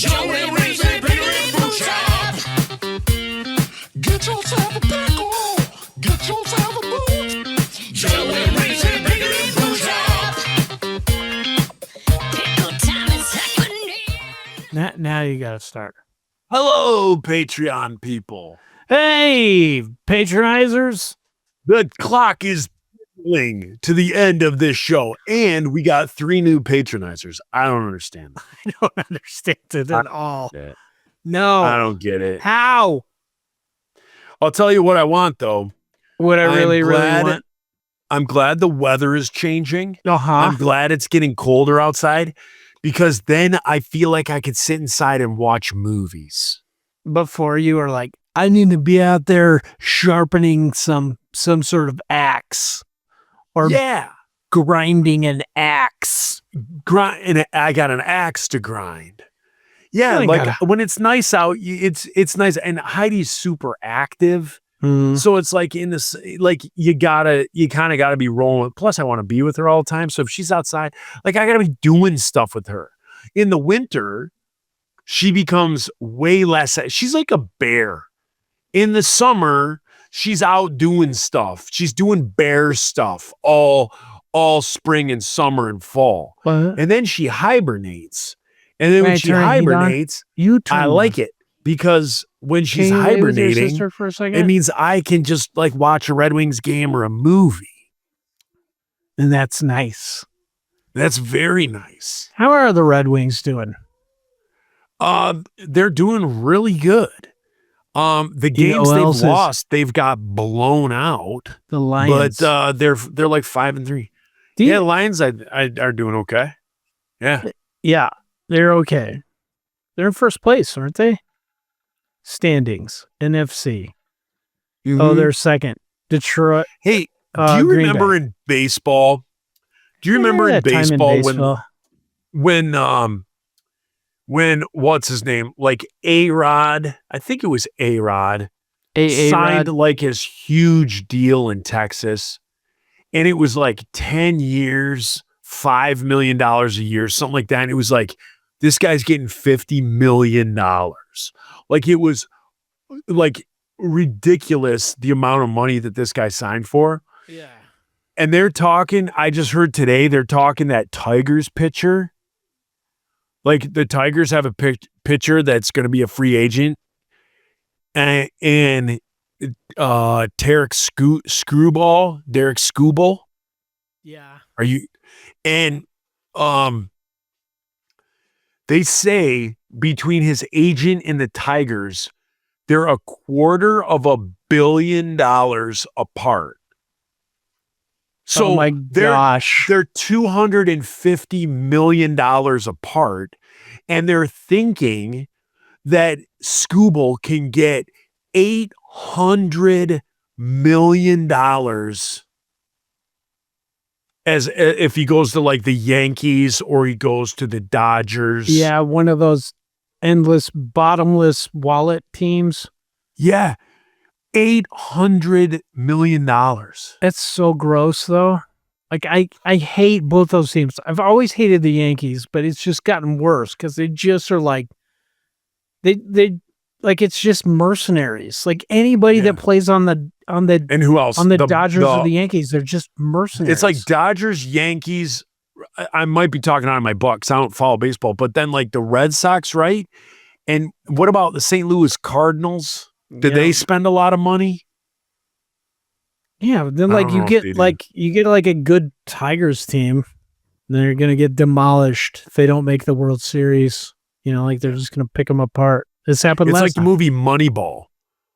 Joey Reason, Bigger Food Shop. Get yourself a pickle. Get yourself a boot. Joey Reason, Bigger Food Shop. Pickle time is happening. Now you got to start. Hello, Patreon people. Hey, patronizers. The clock is ticking to the end of this show, and we got 3 new patronizers. I don't understand. I don't understand it at all. It. No. I don't get it. How? I'll tell you what I want, though. What I really want. I'm glad the weather is changing. Uh-huh. I'm glad it's getting colder outside, because then I feel like I could sit inside and watch movies. Before you were like, I need to be out there sharpening some sort of axe or grinding an axe. I got an axe to grind. Yeah, like when it's nice out, it's nice. And Heidi's super active. So it's like in this, like you kind of gotta be rolling. Plus I want to be with her all the time. So if she's outside, like I gotta be doing stuff with her. In the winter, she becomes way less. She's like a bear. In the summer, she's out doing stuff. She's doing bear stuff all spring and summer and fall. What? And then she hibernates. And then when she hibernates, I like it, because when she's hibernating, for a second? it means I can just like watch a Red Wings game or a movie. And that's nice. That's very nice. How are the Red Wings doing? They're doing really good. The games they've lost, they've got blown out. The Lions, but they're like 5-3. The Lions are doing okay. Yeah, they're okay. They're in first place, aren't they? Standings, NFC. Mm-hmm. Oh, they're second. Detroit. Hey, do you remember in baseball? Do you remember in baseball when what's his name? Like A-Rod, I think it was A-Rod, signed like his huge deal in Texas. And it was like 10 years, $5 million a year, something like that. And it was like, this guy's getting $50 million. Like it was like ridiculous, the amount of money that this guy signed for. Yeah. And they're talking, I just heard today, they're talking that Tigers pitcher. Like the Tigers have a pitcher that's going to be a free agent. And Derek Skubal. Yeah. Are you? And they say between his agent and the Tigers, they're $250 million apart. So oh my gosh, they're $250 million apart, and they're thinking that Skubal can get $800 million as if he goes to like the Yankees or he goes to the Dodgers. Yeah, one of those endless, bottomless wallet teams. Yeah. $800 million. That's so gross, though. Like, I hate both those teams. I've always hated the Yankees, but it's just gotten worse because they just are like, they like, it's just mercenaries. Like anybody that plays on the and who else on the Dodgers or the Yankees, they're just mercenaries. It's like Dodgers, Yankees. I might be talking out of my butt because I don't follow baseball, but then like the Red Sox, right? And what about the St. Louis Cardinals? Did they spend a lot of money? Yeah, then like you get like a good Tigers team, they're gonna get demolished if they don't make the World Series. You know, like they're just gonna pick them apart. This happened last time. It's like the movie Moneyball.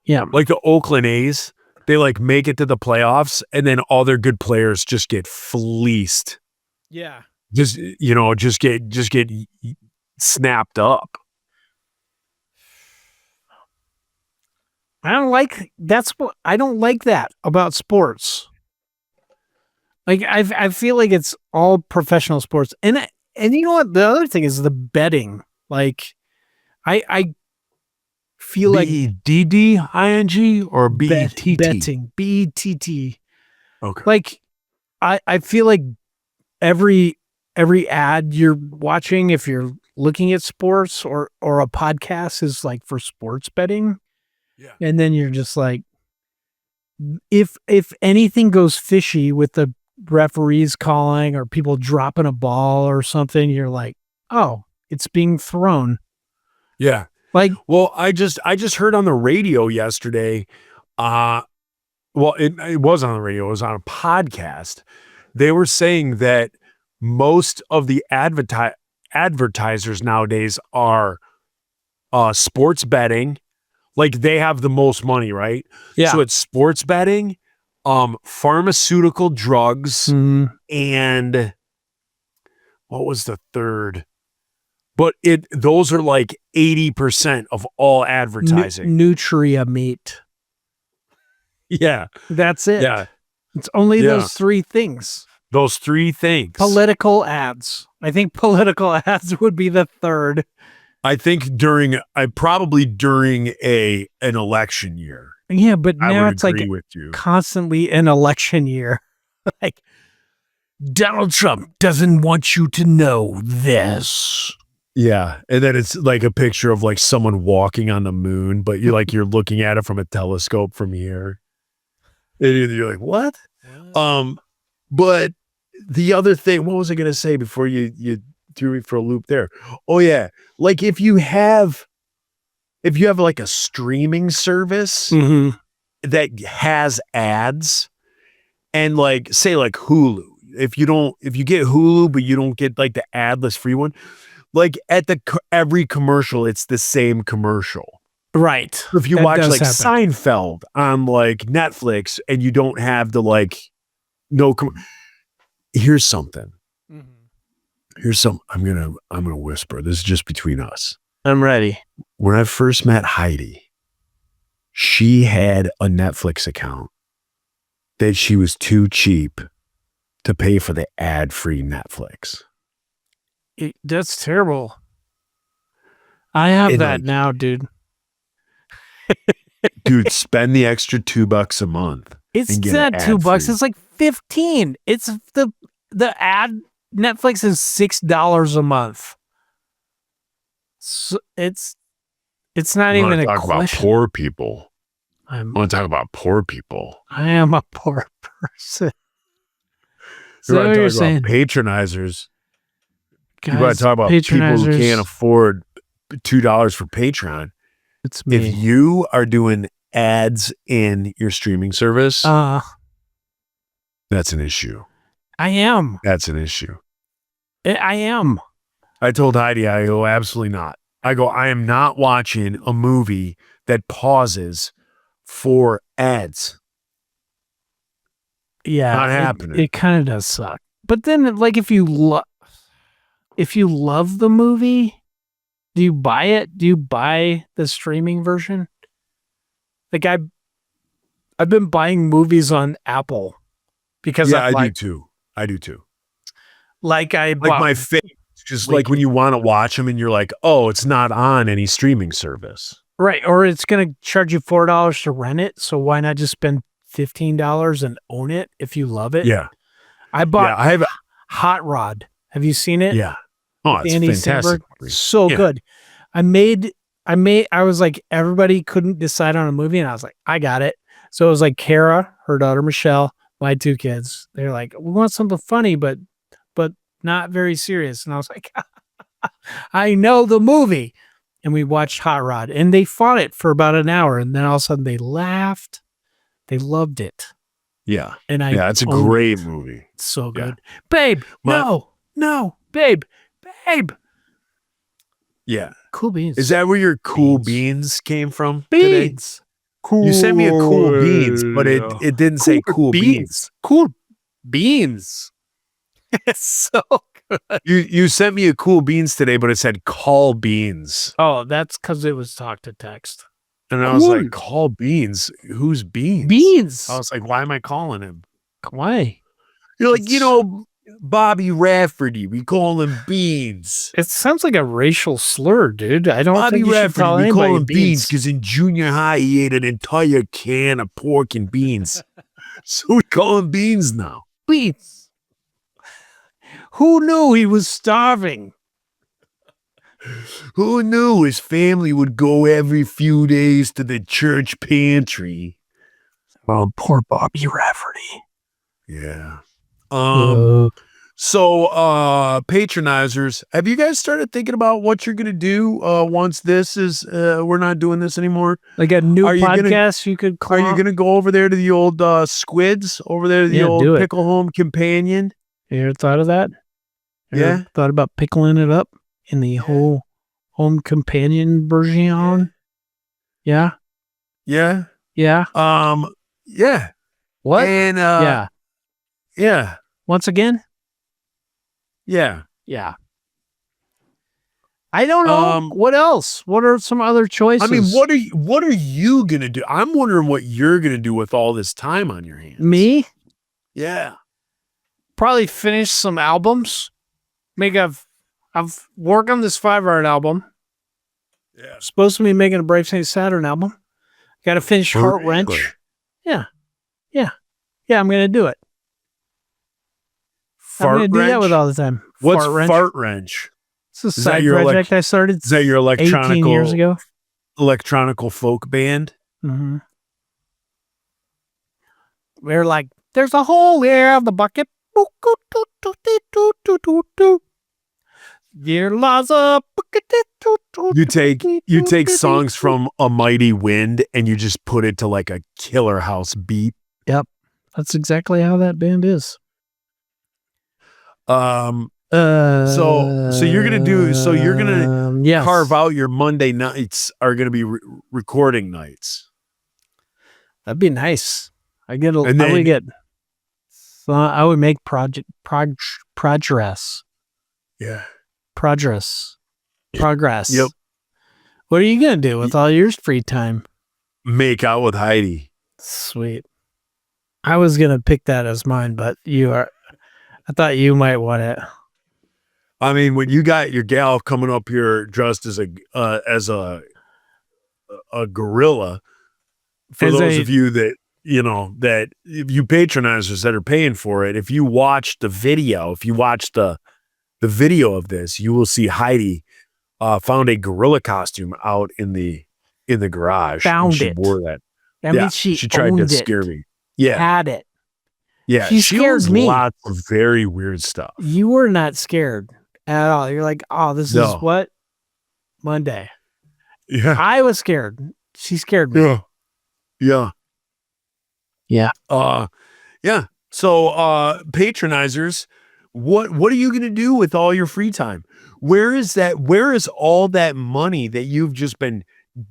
Yeah, like the Oakland A's, they like make it to the playoffs, and then all their good players just get fleeced. Yeah, just get snapped up. I don't like that about sports. Like I feel like it's all professional sports, and you know what? The other thing is the betting. Like I feel like BDDING or BETT? Betting BETT. Okay. Like I feel like every ad you're watching, if you're looking at sports or a podcast is like for sports betting. Yeah. And then you're just like, if anything goes fishy with the referees calling or people dropping a ball or something, you're like, oh, it's being thrown. Yeah. Like, well, I just heard on the radio yesterday. Well, it was on the radio. It was on a podcast. They were saying that most of the advertisers nowadays are sports betting. Like they have the most money, right? yeah. So it's sports betting, pharmaceutical drugs, and what was the third? But those are like 80% of all advertising. Nutria meat. Yeah. That's it. Yeah. It's only those three things. Those three things. Political ads. I think political ads would be the third. I think probably during an election year. Yeah, but I now would it's like agree with you. constantly an election year. Like, Donald Trump doesn't want you to know this. Yeah. And then it's like a picture of like someone walking on the moon, but you're looking at it from a telescope from here. And you're like, what? But the other thing, what was I going to say before you threw me for a loop there? Oh yeah. Like if you have like a streaming service that has ads and like say like Hulu, if you get Hulu, but you don't get like the adless free one, like at every commercial, it's the same commercial. Right. If you That watch does like happen. Seinfeld on like Netflix and you don't have the like, here's something. Here's some, I'm going to whisper. This is just between us. I'm ready. When I first met Heidi, she had a Netflix account that she was too cheap to pay for the ad-free Netflix. That's terrible. I have And, that like, now, dude. Dude, spend the extra $2 a month. It's and get not it $2. ad-free. It's like 15. It's the ad. Netflix is $6 a month. So it's not You wanna even a talk about question. poor people. I I want to talk about poor people. am a poor person. So You want what to you're talk saying, about patronizers. You want guys, to talk about people who patronizers, can't afford $2 for Patreon. It's me. If you are doing ads in your streaming service, that's an issue. I am. That's an issue. I am. I told Heidi, I go, absolutely not. I go, I am not watching a movie that pauses for ads. Yeah, Not happening. It kind of does suck. But then, like, if you love the movie, do you buy it? Do you buy the streaming version? Like, I've been buying movies on Apple because Yeah, I do too. I do too. like I Like bought my favorite, just like when you want to watch them and you're like, oh, it's not on any streaming service. right, or it's gonna charge you $4 to rent it. So why not just spend $15 and own it if you love it? Yeah. I bought I have. Hot Rod. Have you seen it? Yeah. Oh, it's Andy fantastic. Samberg. So Yeah. good. I was like, everybody couldn't decide on a movie, and I was like, I got it. So it was like Kara, her daughter Michelle, my two kids. They're like, we want something funny, but not very serious. And I was like, I know the movie. And we watched Hot Rod, and they fought it for about an hour, and then all of a sudden they laughed. They loved it. Yeah. And Yeah, it's a owned great it. movie. It's so Yeah. good. Babe, no, babe. Yeah. Cool beans. Is that where your cool Beans. beans came from? today? beans? You sent me a cool beans, but it didn't say cool beans. Cool beans. It's so good. You sent me a cool beans today, but it said call beans. Oh, that's because it was talk to text. And I was Cool. like, call beans? Who's beans? Beans. I was like, why am I calling him? Why? You're like, Bobby Rafferty, we call him beans. It sounds like a racial slur, dude. I don't Bobby think you should call Rafferty, we call anybody him beans because in junior high he ate an entire can of pork and beans. So we call him beans now. beans. Who knew he was starving? Who knew his family would go every few days to the church pantry? Oh, poor Bobby Rafferty. Yeah. Uh, Patronizers, have you guys started thinking about what you're gonna do once this is we're not doing this anymore? like a new Are you gonna- podcast you could call. Are you gonna go over there to the old Squids, over there to the Yeah, old do it. Pickle Home Companion? You ever thought of that? You ever Yeah. thought about pickling it up in the whole home companion version? Yeah. Yeah. Yeah. Yeah. What? And Yeah. yeah. Once again? Yeah. Yeah. I don't know. Um, What else? What are some other choices? I mean, what are you gonna do? I'm wondering what you're gonna do with all this time on your hands. Me? Yeah. Probably finish some albums. I've worked on this 5 Art album. Yeah. Supposed to be making a Brave Saint Saturn album. Got to finish Heart Wrench. Really? Yeah. I'm gonna do it. I'm Fart gonna do that wrench? with all the time. What's Fart Wrench. fart wrench? It's a Is that side your project I started Is that your 18 years ago. electronical folk band? Mm-hmm. We're like, there's a hole here of the bucket. Dear Laza. You take songs from A Mighty Wind and you just put it to like a killer house beat. That's exactly how that band is. So you're gonna yes. carve out your Monday nights are gonna be recording nights. That'd be nice. I And would then- get. So I would make progress. Yeah. Progress. Yep. What are you gonna do with all your free time? Make out with Heidi. Sweet. I was gonna pick that as mine, but I thought you might want it. I mean, when you got your gal coming up here dressed as a gorilla, for As those a- of you that that if you patronizers that are paying for it, if you watch the video, if you watch the video of this, you will see Heidi found a gorilla costume out in the garage. and Found she it. wore that. That Yeah, means she tried to owned it, scare me. Yeah, had it. yeah. she scared owns me. Lots of very weird stuff. You were not scared at all. You're like, oh, this No. is what? Monday. Yeah, I was scared. She scared me. yeah, yeah. Yeah. Yeah. So, patronizers, what are you going to do with all your free time? Where is all that money that you've just been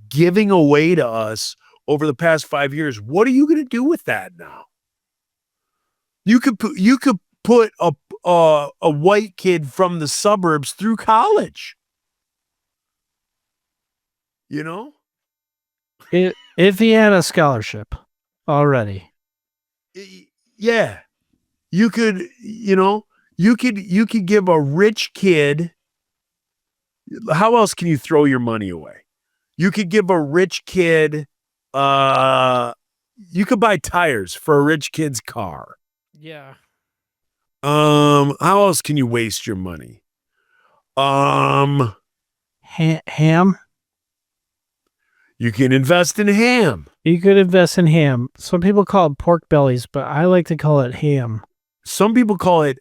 giving away to us over the past 5 years? What are you going to do with that now? You could put a white kid from the suburbs through college. You know? If he had a scholarship already. Yeah. You could give a rich kid. How else can you throw your money away? You could give a rich kid you could buy tires for a rich kid's car. Yeah. How else can you waste your money? Ham? You can invest in ham. You could invest in ham. Some people call it pork bellies, but I like to call it ham. Some people call it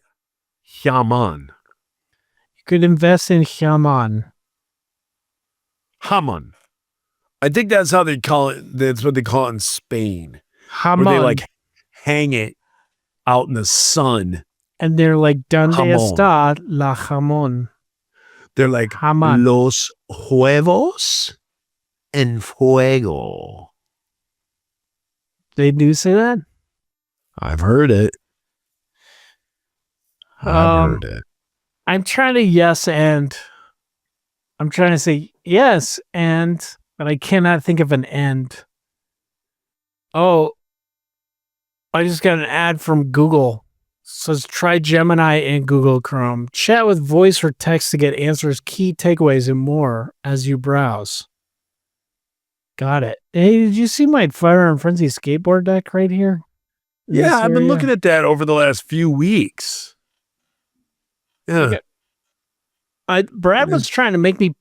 Haman. You could invest in Haman. Haman. I think that's how they call it. That's what they call it in Spain. Haman. Where they like hang it out in the sun. And they're like, ¿Dónde Jamón. está la jamón? They're like Haman. los huevos en fuego. They do say that? I've heard it. I've heard it. I'm trying to yes and. I'm trying to say yes and, but I cannot think of an end. Oh, I just got an ad from Google. It says try Gemini in Google Chrome. Chat with voice or text to get answers, key takeaways, and more as you browse. Got it. Hey, did you see my Fire and Frenzy skateboard deck right here? In this Yeah, I've been area? looking at that over the last few weeks. Yeah. Okay. Brad was trying to make me.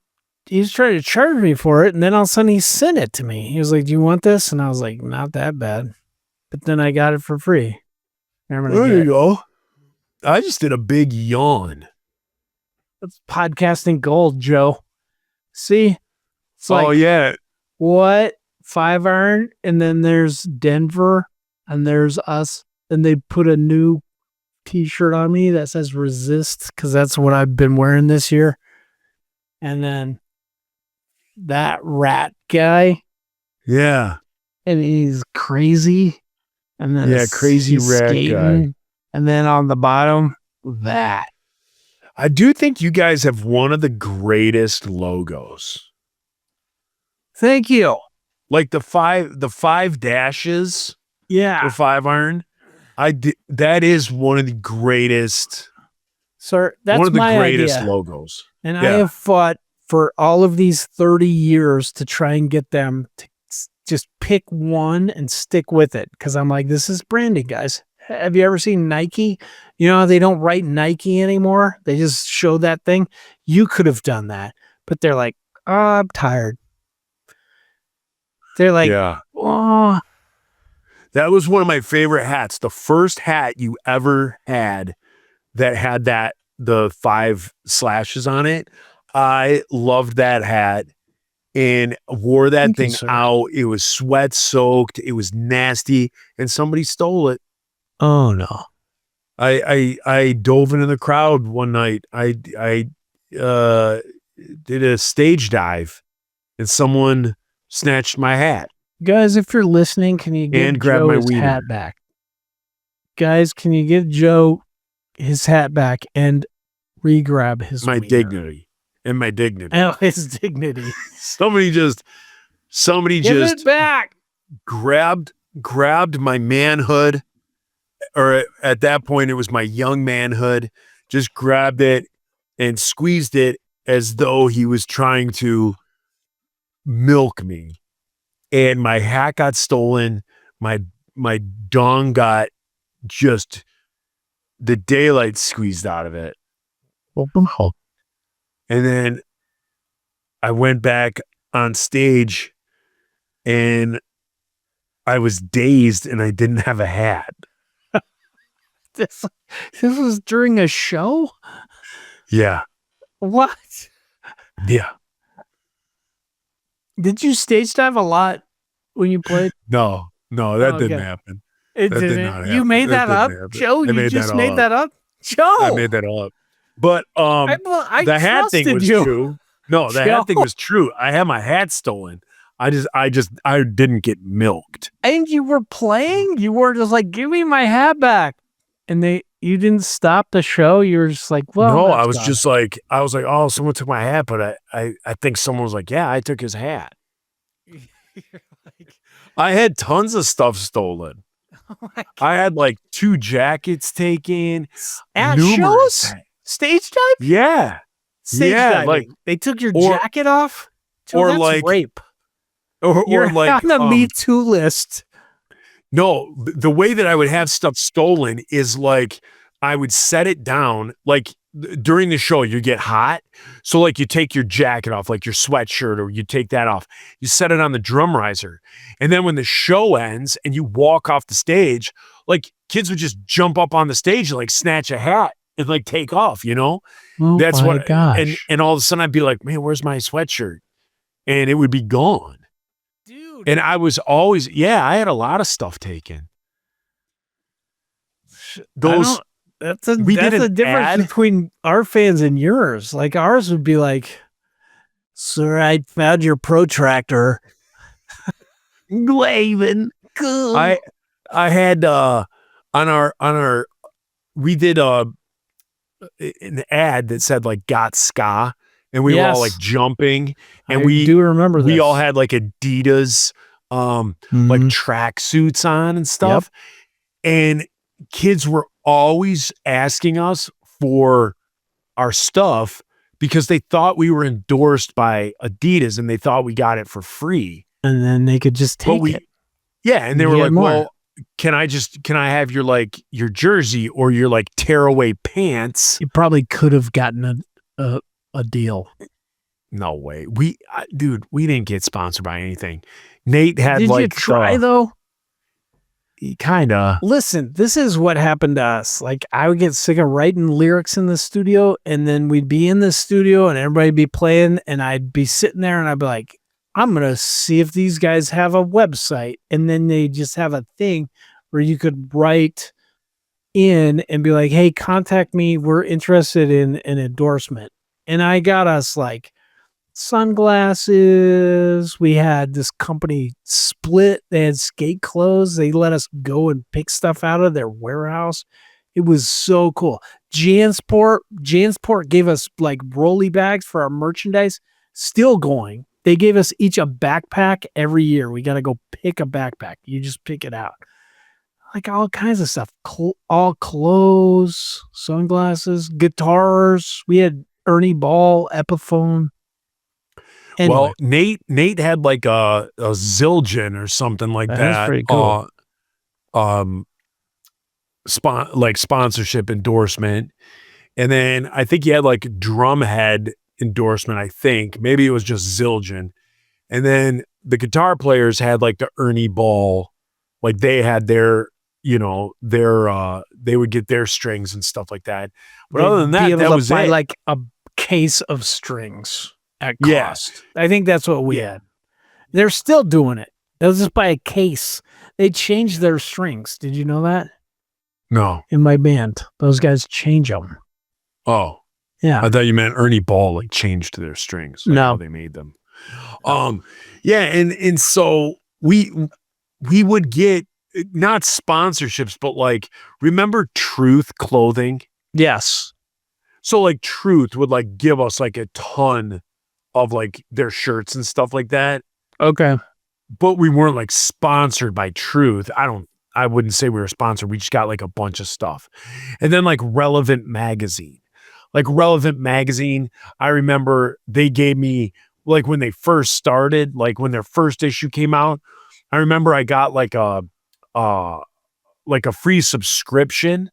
He was trying to charge me for it, and then all of a sudden he sent it to me. He was like, "Do you want this?" And I was like, "Not that bad," but then I got it for free. There you go. I just did a big yawn. That's podcasting gold, Joe. See? It's Oh yeah. What? 5-iron, and then there's Denver, and there's us, and they put a new t-shirt on me that says resist, because that's what I've been wearing this year. And then that rat guy, Yeah. and he's crazy. And then crazy he's rat skating. guy. And then on the bottom, that. I do think you guys have one of the greatest logos. Thank you. Like the five dashes Yeah. for 5-iron. That is one of the greatest. Sir, that's one of the my greatest idea. logos. And I Yeah. have fought for all of these 30 years to try and get them to just pick one and stick with it. Because I'm like, this is branding, guys. Have you ever seen Nike? You know, they don't write Nike anymore. They just show that thing. You could have done that. But they're like, oh, I'm tired. They're like, Yeah. oh, That was one of my favorite hats. The first hat you ever had that had the 5 slashes on it. I loved that hat and wore that Thank you, thing sir. out. It was sweat soaked. It was nasty, and somebody stole it. oh no. I dove into the crowd one night. I did a stage dive, and someone snatched my hat. Guys, if you're listening, can you give And grab Joe my his wiener. hat back? Guys, can you give Joe his hat back and re-grab his My wiener? dignity and my dignity. Oh, his dignity. Somebody Give just it back. grabbed my manhood, or at that point it was my young manhood, just grabbed it and squeezed it as though he was trying to milk me. And my hat got stolen. My dong got just the daylight squeezed out of it. And then I went back on stage and I was dazed and I didn't have a hat. This was during a show? Yeah. What? Yeah. Did you stage dive a lot when you played? No, that Oh, didn't okay. happen. It That did didn't. not You happen. made That that up, didn't happen. Joe? I You made just that made all that up? Joe! I made that all up. But I the hat thing trusted was you. true. No, the hat thing was true. I had my hat stolen. I didn't get milked. And you were playing? You were just like, give me my hat back. And you didn't stop the show? You were just like, well, No, that's I was gone. just like, oh, someone took my hat, but I think someone was like, yeah, I took his hat. I had tons of stuff stolen. Oh my I had like 2 jackets taken. At numerous shows? things. Stage dive? Yeah. Stage Yeah, diving. like- they took your or- jacket off? Joe, or that's like- rape. Or You're like on the Me Too list. no, the way that I would have stuff stolen is like I would set it down like during the show you get hot. So like you take your jacket off, like your sweatshirt, or you take that off. You set it on the drum riser. And then when the show ends and you walk off the stage, like kids would just jump up on the stage and like snatch a hat and like take off, you know? Oh That's my what gosh. and all of a sudden I'd be like, man, where's my sweatshirt? And it would be gone. Dude. And I was always, I had a lot of stuff taken. Those That's a we did that's the an difference ad. between our fans and yours. Like ours would be like, sir, I found your protractor. Glavin. I had on our we did an ad that said like got ska, and we were all like Yes. jumping, and I we do remember this. we all had like Adidas like Mhm. track suits on and stuff. And kids were always asking us for our stuff because they thought we were endorsed by Adidas and they thought we got it for free. And then they could just take it. And they You were get like, more. well, can I have your jersey or your like tearaway pants? You probably could have gotten a a deal. No way. Dude, we didn't get sponsored by anything. Nate had Did you try though? Kinda. Listen, this is what happened to us. Like I would get sick of writing lyrics in the studio, and then we'd be in the studio and everybody'd be playing, and I'd be sitting there and I'd be like, I'm going to see if these guys have a website. And then they just have a thing where you could write in and be like, hey, contact me. We're interested in an endorsement. And I got us like sunglasses. We had this company Split. They had skate clothes. They let us go and pick stuff out of their warehouse. It was so cool. Jansport gave us like rolly bags for our merchandise. Still going. They gave us each a backpack every year. We got to go pick a backpack. You just pick it out. Like all kinds of stuff. All clothes, sunglasses, guitars. We had Ernie Ball, Epiphone. Anyway. Well, Nate had like a Zildjian or something like that. That's pretty cool. Sponsorship endorsement. And then I think he had like Drumhead endorsement, I think. Maybe it was just Zildjian. And then the guitar players had like the Ernie Ball. Like they had their, they would get their strings and stuff like that. But other than that, that was it. Like a case of strings at cost. Yeah. I think that's what we had. They're still doing it. They'll just buy a case. They changed their strings. Did you know that? No. In my band, those guys change them. Oh. Yeah. I thought you meant Ernie Ball like changed their strings. Like no. How they made them. Yeah, and so we would get not sponsorships, but like, remember Truth Clothing? Yes. So like Truth would like give us like a ton of like their shirts and stuff like that. Okay. But we weren't like sponsored by Truth. I wouldn't say we were sponsored. We just got like a bunch of stuff. And then like Relevant Magazine. Like Relevant Magazine, I remember they gave me, like when they first started, like when their first issue came out, I remember I got like a free subscription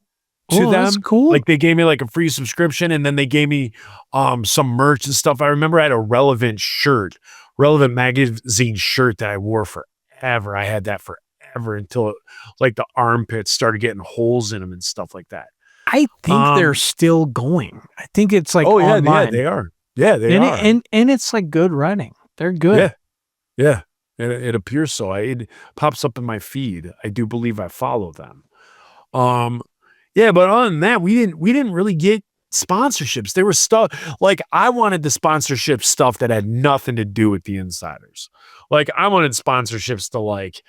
to them. That's cool. Like they gave me like a free subscription, and then they gave me some merch and stuff. I remember I had a Relevant Magazine shirt that I wore forever. I had that forever until like the armpits started getting holes in them and stuff like that. I think they're still going. I think it's like online. Yeah, they are. Yeah, they are. And it's like good writing. They're good. Yeah. It appears so. It pops up in my feed. I do believe I follow them. Yeah, but other than that, we didn't really get sponsorships. There was stuff like I wanted the sponsorship stuff that had nothing to do with the Insiders. Like I wanted sponsorships to like,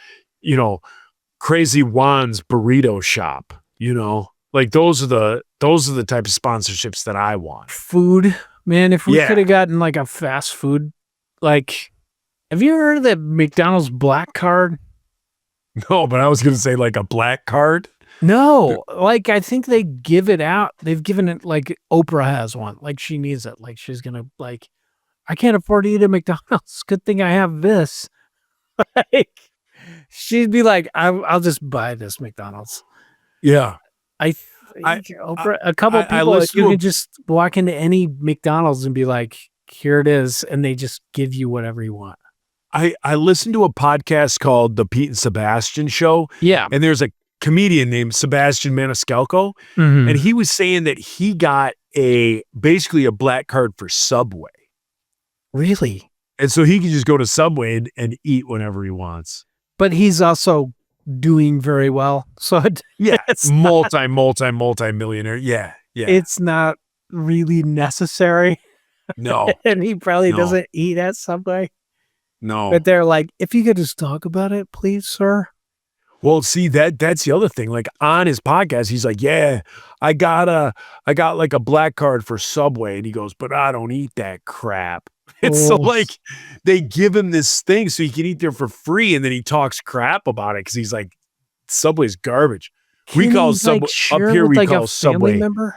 Crazy Juan's Burrito Shop, Like those are the type of sponsorships that I want. Food, man, if we could have gotten like a fast food, like, have you heard of that McDonald's Black Card? No, but I was going to say like a Black Card. No, like I think they give it out. They've given it like Oprah has one. Like she needs it. Like she's going to like, I can't afford to eat at McDonald's. Good thing I have this. Like she'd be like, I'll just buy this McDonald's. Yeah. I think Oprah, a couple of people, you can just walk into any McDonald's and be like, here it is. And they just give you whatever you want. I listened to a podcast called The Pete and Sebastian Show. Yeah. And there's a comedian named Sebastian Maniscalco. Mm-hmm. And he was saying that he got basically a Black Card for Subway. Really? And so he can just go to Subway and eat whenever he wants. But he's also doing very well. So it's multi-millionaire. Yeah. It's not really necessary. No. And he probably doesn't eat at Subway. No. But they're like, if you could just talk about it, please, sir. Well, see, that's the other thing. Like on his podcast, he's like, yeah, I got like a Black Card for Subway. And he goes, but I don't eat that crap. And so like they give him this thing so he can eat there for free. And then he talks crap about it because he's like, Subway's garbage. We call Subway up here. We call Subway. Member?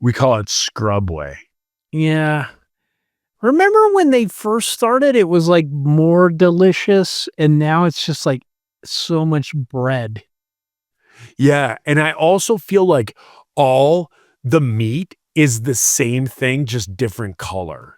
We call it Scrubway. Yeah. Remember when they first started, it was like more delicious. And now it's just like so much bread. Yeah. And I also feel like all the meat is the same thing, just different color.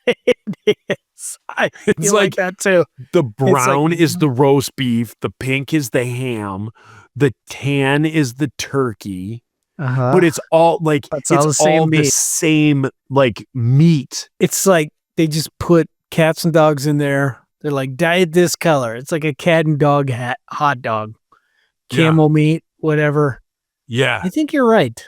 It is. I It's feel like that too. The brown is the roast beef, the pink is the ham, the tan is the turkey, but it's all like It's all the same meat. same like meat. It's like they just put cats and dogs in there. They're like, dye it this color. It's like a cat and dog hot dog, camel meat, whatever. Yeah. I think you're right.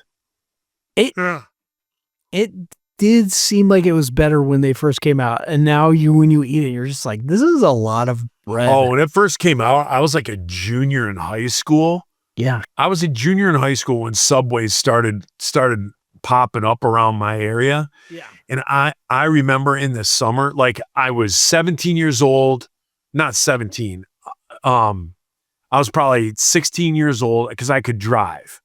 It did seem like it was better when they first came out, and now when you eat it, you're just like, this is a lot of bread. Oh, when it first came out, I was like a junior in high school. Yeah. I was a junior in high school when Subway started popping up around my area. Yeah. And I remember in the summer, like I was 17 years old, not 17. I was probably 16 years old because I could drive.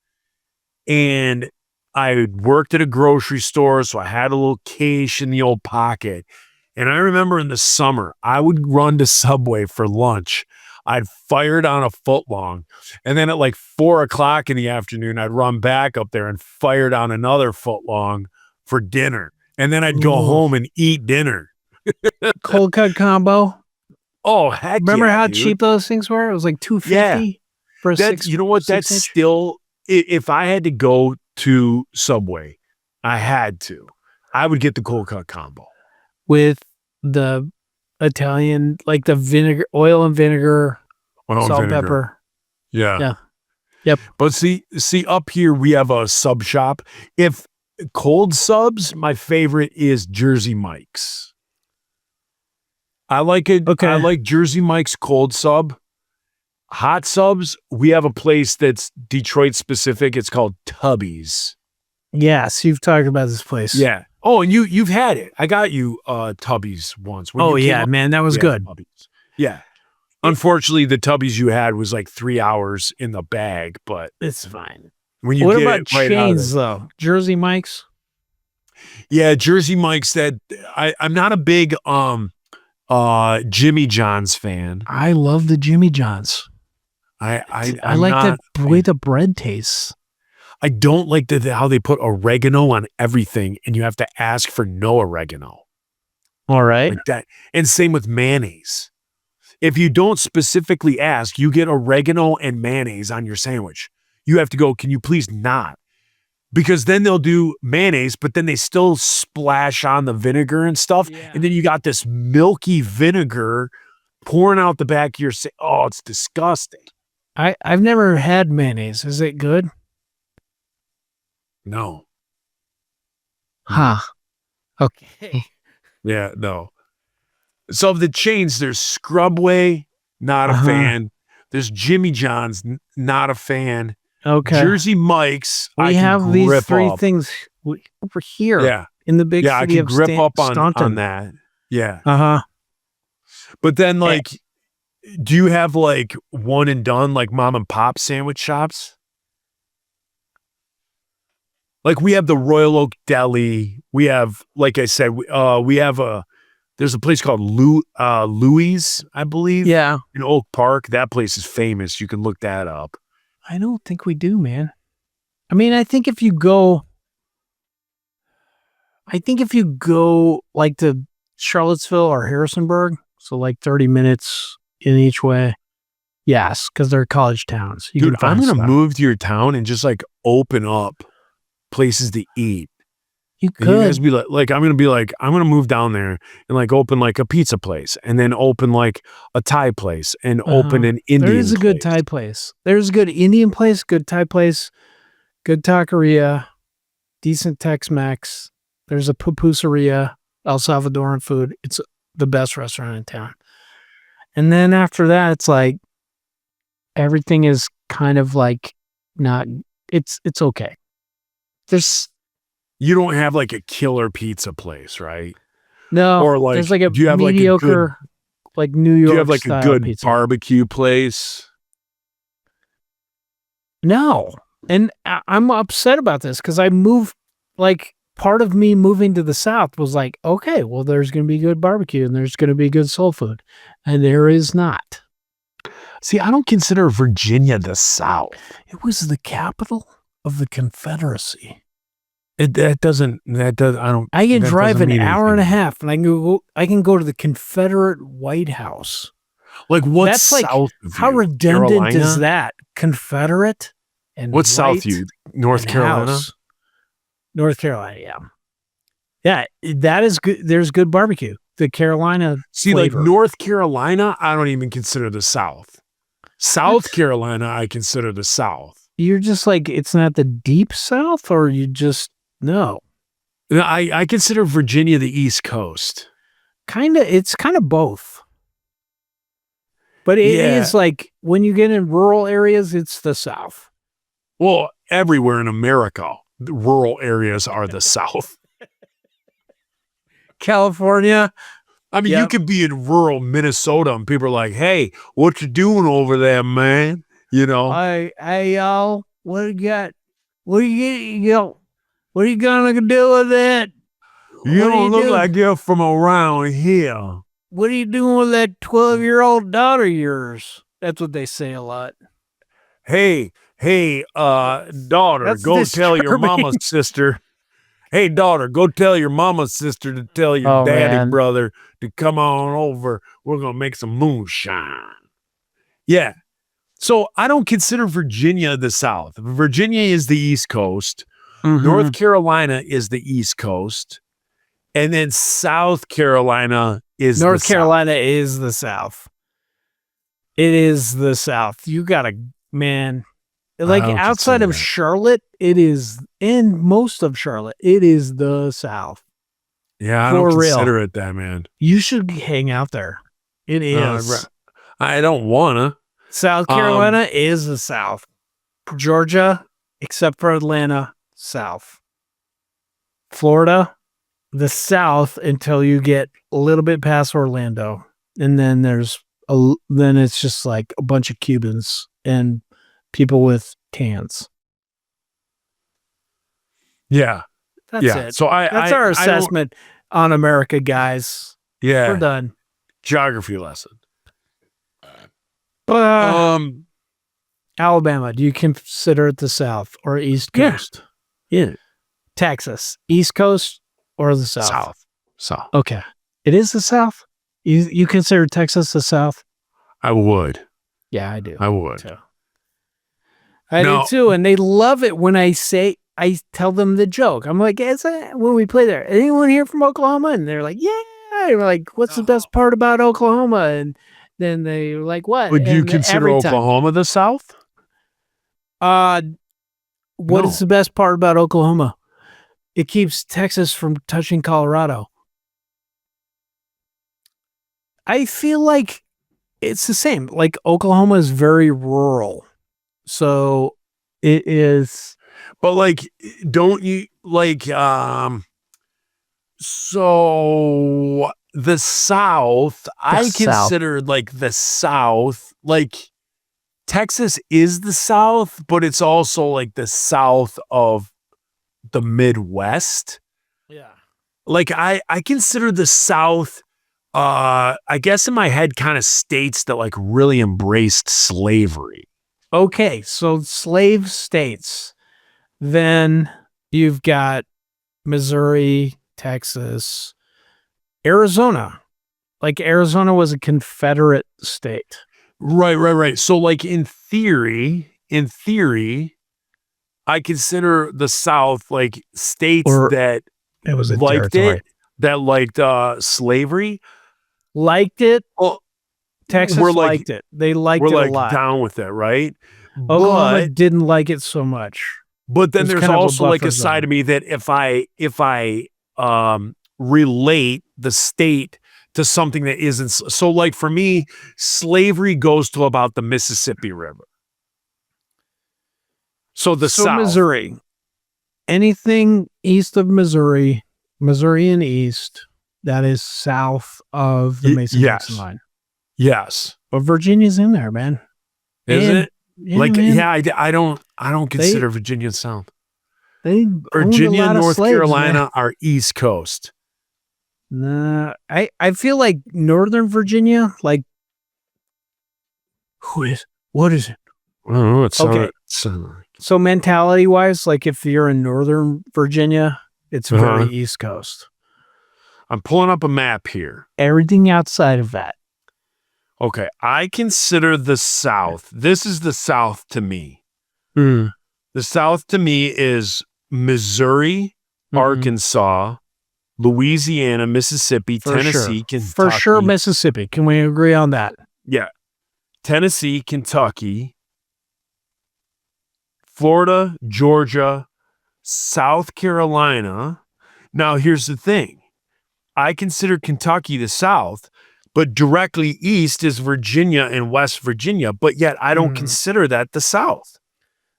And I worked at a grocery store, so I had a little cash in the old pocket. And I remember in the summer, I would run to Subway for lunch. I'd fire down a footlong. And then at like 4 o'clock in the afternoon, I'd run back up there and fire down another footlong for dinner. And then I'd go home and eat dinner. Cold cut combo. Oh, heck Remember yeah, how dude. cheap those things were? It was like $2.50 for a That's, you know what? That's 6-inch. still, if I had to go to Subway, I would get the cold cut combo. With the Italian, like the vinegar, oil and vinegar, Oil and salt, vinegar. pepper. Yeah. Yeah. Yep. But see, up here we have a sub shop. If cold subs, my favorite is Jersey Mike's. I like it. Okay. I like Jersey Mike's cold sub. Hot subs, we have a place that's Detroit specific. It's called Tubby's. Yes, you've talked about this place. Yeah. Oh, and you've had it. I got you Tubby's once. When Oh you came yeah, up- man, that was Yeah, good. Tubby's. Yeah. Unfortunately, the Tubby's you had was like 3 hours in the bag, but It's fine. when you What get about it right out of chains the- though? Jersey Mike's. Yeah, Jersey Mike's. That I'm not a big Jimmy John's fan. I love the Jimmy John's. I I like the way the bread tastes. I don't like how they put oregano on everything, and you have to ask for no oregano. All right. Like that. And same with mayonnaise. If you don't specifically ask, you get oregano and mayonnaise on your sandwich. You have to go, can you please not? Because then they'll do mayonnaise, but then they still splash on the vinegar and stuff. Yeah. And then you got this milky vinegar pouring out the back of your oh, it's disgusting. I've never had mayonnaise. Is it good? No. Huh. Okay. Yeah, no. So of the chains, there's Scrubway, not a fan. There's Jimmy John's, not a fan. Okay. Jersey Mike's, I we can have these grip three up. things over here Yeah, in the big yeah, I city can of grip up on Staunton. that. Yeah, Uh-huh. but then like, do you have like one and done like mom and pop sandwich shops? Like we have the Royal Oak Deli. We have, like I said, we have there's a place called Louis, I believe. Yeah. In Oak Park. That place is famous. You can look that up. I don't think we do, man. I mean, I think if you go like to Charlottesville or Harrisonburg, so like 30 minutes in each way. Yes, because they're college towns. You Dude, can I'm find going to stuff. move to your town and just like open up places to eat. You And you guys could. be like, I'm going to move down there and like open like a pizza place and then open like a Thai place and open an Indian There is a good place. Thai place. There's a good Indian place, good Thai place, good taqueria, decent Tex-Mex. There's a pupuseria, El Salvadoran food. It's the best restaurant in town. And then after that, it's like everything is kind of like not. It's okay. You don't have like a killer pizza place, right? No, Or, like, there's like a do you have, like, a mediocre, like New York. Do you have like a style good pizza. barbecue place? No. And I'm upset about this because I moved, like, part of me moving to the South was like, okay, well, there's going to be good barbecue and there's going to be good soul food. And there is not. See, I don't consider Virginia the South. It was the capital of the Confederacy. That doesn't. That does. I don't. I can that drive doesn't an mean hour and a anything. half, and I can go to the Confederate White House. Like what's That's like south of how you? redundant is Carolina? that? Confederate and What's south of white you? North and Carolina? house. North Carolina, yeah. Yeah, that is good. There's good barbecue. The Carolina See, flavor. like North Carolina, I don't even consider the South. South Carolina, I consider the South. You're just like, it's not the deep South, or you just, no. I consider Virginia the East Coast. It's kind of both. But it is Yeah. like, when you get in rural areas, it's the South. Well, everywhere in America, the rural areas are the South. California. I mean, you Yep. could be in rural Minnesota and people are like, hey, what you doing over there, man? You know? Hey, y'all, what you got? What are you gonna do with it? You What don't look doing? like you're from around here. What are you doing with that 12-year-old daughter of yours? That's what they say a lot. Hey, daughter, That's go tell your disturbing. mama's sister. Hey, daughter, go tell your mama's sister to tell your Oh, daddy man. brother to come on over. We're going to make some moonshine. Yeah. So I don't consider Virginia the South. Virginia is the East Coast. Mm-hmm. North Carolina is the East Coast. And then South Carolina is the North South. Carolina is the South. It is the South. You gotta, man. Like don't outside consider of that. Charlotte, it is, and most of Charlotte, it is the South. Yeah, I For don't real. consider it that, man. You should hang out there. It is. I don't want to. South Carolina is the South. Georgia, except for Atlanta, South. Florida, the South until you get a little bit past Orlando, and then then it's just like a bunch of Cubans and people with tans. Yeah. That's Yeah. it. So That's our assessment on America, guys. Yeah. We're done. Geography lesson. Alabama, do you consider it the South or East Yeah. Coast? Yeah. Texas, East Coast or the South? South. Okay. It is the South? You consider Texas the South? I would. Yeah, I do. I would. Too. I No. do too. And they love it when I tell them the joke. I'm like, when we play there, anyone here from Oklahoma? And they're like, yeah. And we're like, what's the best part about Oklahoma? And then they're like, what? Would you And consider every time, Oklahoma the South? what No. is the best part about Oklahoma? It keeps Texas from touching Colorado. I feel like it's the same. Like Oklahoma is very rural. So it is. But like, don't you like, so the South, I South. consider like the South, like Texas is the South, but it's also like the South of the Midwest. Yeah. Like I consider the South, I guess in my head kind of states that like really embraced slavery. Okay. So slave states. Then you've got Missouri, Texas, Arizona. Like Arizona was a Confederate state. Right. So like in theory, I consider the South like states Or that It was a liked territory. it, that liked slavery. Liked it. Well, Texas we're like- liked it. They liked we're it like a lot. down with it, right? Oklahoma didn't like it so much. But then It's there's kind of a also like a buffer side zone. of me that if I relate the state to something that isn't so, like for me, slavery goes to about the Mississippi River. So the So South, Missouri, anything east of Missouri and east, that is south of the Mason-Dixon yes. line. yes, But Virginia's in there, man. is And- it? Yeah, Like, man. yeah, I don't consider Virginia South. They owned a Virginia lot and of North slaves, Carolina man. are East Coast. Nah, I feel like Northern Virginia, like, what is it? Oh, it Okay. So mentality wise, like if you're in Northern Virginia, it's very East Coast. I'm pulling up a map here. Everything outside of that. Okay, I consider the South. This is the South to me. Mm. The South to me is Missouri, Mhm. Arkansas, Louisiana, Mississippi, For Tennessee, sure. Kentucky. For sure, Mississippi. Can we agree on that? Yeah. Tennessee, Kentucky, Florida, Georgia, South Carolina. Now, here's the thing. I consider Kentucky the South, but directly east is Virginia and West Virginia, but yet I don't consider that the South.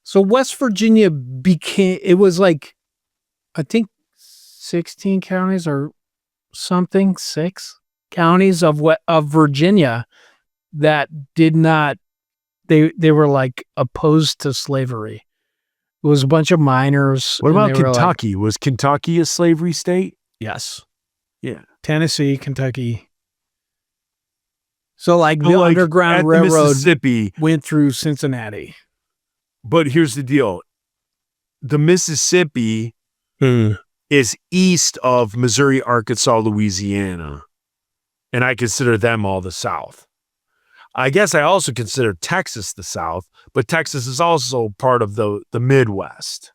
So West Virginia it was like, I think 16 counties or something, 6 counties of Virginia that did not, they were like opposed to slavery. It was a bunch of miners. What and about they were like- Kentucky? Was Kentucky a slavery state? Yes. Yeah. Tennessee, Kentucky. So like But the like, Underground at the Railroad Mississippi, went through Cincinnati. but here's the deal. The Mississippi is east of Missouri, Arkansas, Louisiana, and I consider them all the South. I guess I also consider Texas the South, but Texas is also part of the Midwest,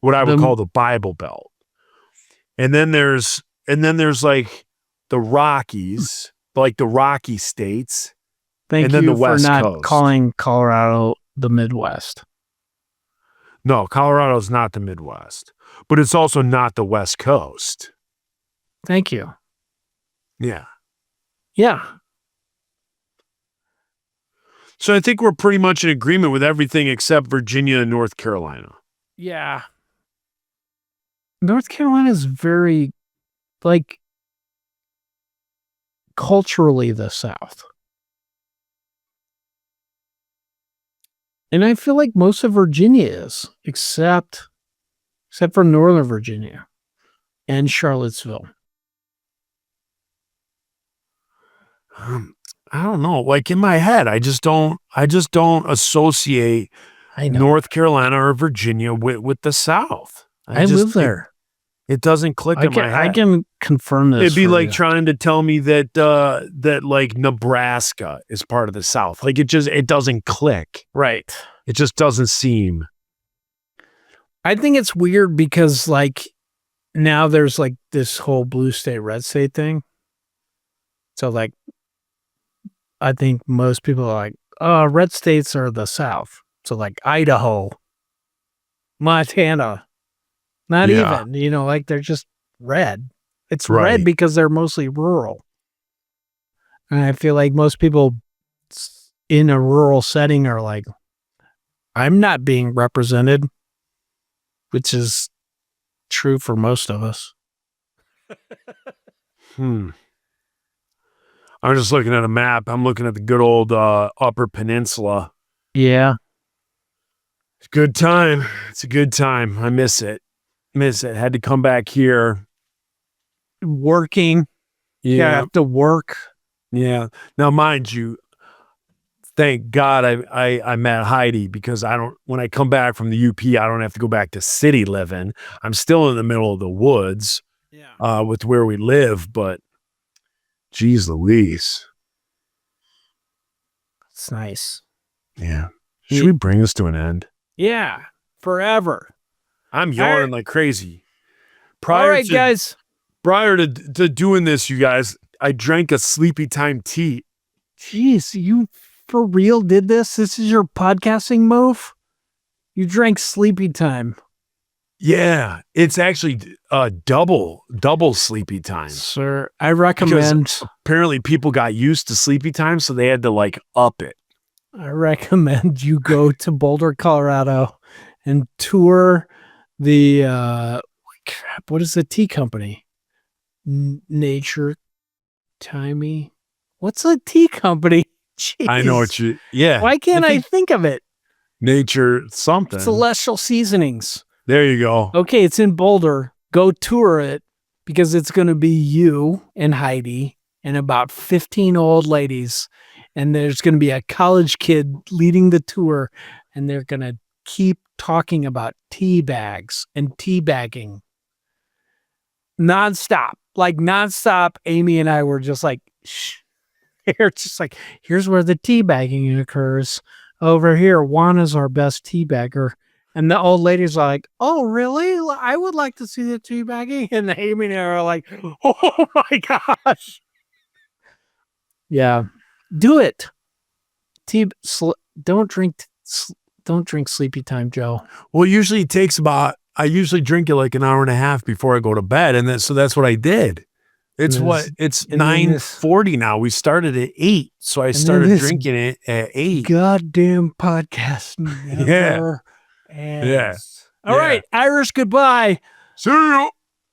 what I would call the Bible Belt. And then there's like the Rockies, like the Rocky states. Thank And you then the for West not Coast. calling Colorado the Midwest. No, Colorado's not the Midwest, but it's also not the West Coast. Thank you. Yeah. Yeah. So I think we're pretty much in agreement with everything except Virginia and North Carolina. Yeah. North Carolina is very, like, culturally the South. And I feel like most of Virginia is, except for Northern Virginia and Charlottesville. I don't know. Like in my head, I just don't associate I know. North Carolina or Virginia with the South. I live there. It doesn't click in my head. I can confirm this. It'd be for like you. trying to tell me that like Nebraska is part of the South. Like it doesn't click. Right. It just doesn't seem. I think it's weird because like now there's like this whole blue state, red state thing. So like, I think most people are like, oh, red states are the South. So like Idaho, Montana, not Yeah. even, like they're just red. It's Right. red because they're mostly rural. And I feel like most people in a rural setting are like, I'm not being represented, which is true for most of us. I'm just looking at a map. I'm looking at the good old Upper Peninsula. Yeah. It's a good time. It's a good time. I miss it. Had to come back here. Working. You have to work. Yeah. Now, mind you, thank God I met Heidi because when I come back from the UP, I don't have to go back to city living. I'm still in the middle of the woods with where we live, but geez Louise. It's nice. Yeah. Should we bring this to an end? Yeah. Forever. I'm yawning like crazy. All right, guys. Prior to doing this, you guys, I drank a Sleepy Time tea. Jeez, you for real did this? This is your podcasting move? You drank Sleepy Time. Yeah, it's actually double Sleepy Time. Sir, I recommend Because apparently people got used to Sleepy Time, so they had to like up it. you go to Boulder, Colorado and tour the what is the tea company? Nature Timey. What's a tea company? Jeez. I know what yeah. Why can't I think of it? Nature something. Celestial Seasonings. There you go. Okay, it's in Boulder. Go tour it because it's going to be you and Heidi and about 15 old ladies. And there's going to be a college kid leading the tour and they're going to keep talking about tea bags and teabagging nonstop. Like nonstop, Amy and I were just like, shh. It's just like, here's where the teabagging occurs. Over here, Juana's our best teabagger. And the old ladies are like, oh, really? I would like to see the teabagging. And Amy and I are like, oh my gosh. Yeah. Do it. Don't drink sleepy time, Joe. Well, usually it takes I usually drink it like an hour and a half before I go to bed. And so that's what I did. It's 9:40 now. We started at 8. So I started drinking it at 8. Goddamn podcast. Yeah. All right. Irish, goodbye. See you.